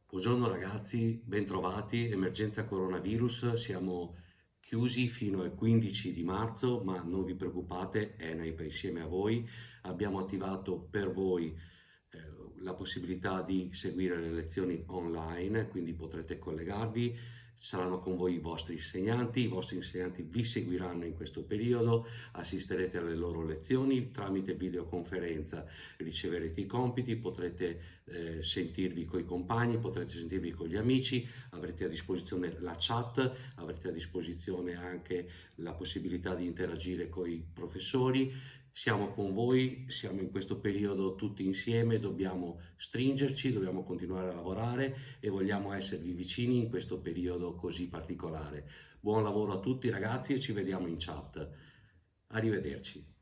Buongiorno ragazzi, bentrovati. Emergenza coronavirus, siamo chiusi fino al 15 di marzo, ma non vi preoccupate, ENAIP insieme a voi abbiamo attivato per voi la possibilità di seguire le lezioni online, quindi potrete collegarvi, saranno con voi i vostri insegnanti vi seguiranno in questo periodo, assisterete alle loro lezioni tramite videoconferenza, riceverete i compiti, potrete sentirvi con i compagni, potrete sentirvi con gli amici, avrete a disposizione la chat, avrete a disposizione anche la possibilità di interagire con i professori. Siamo con voi, siamo in questo periodo tutti insieme, dobbiamo stringerci, dobbiamo continuare a lavorare e vogliamo esservi vicini in questo periodo così particolare. Buon lavoro a tutti ragazzi e ci vediamo in chat. Arrivederci.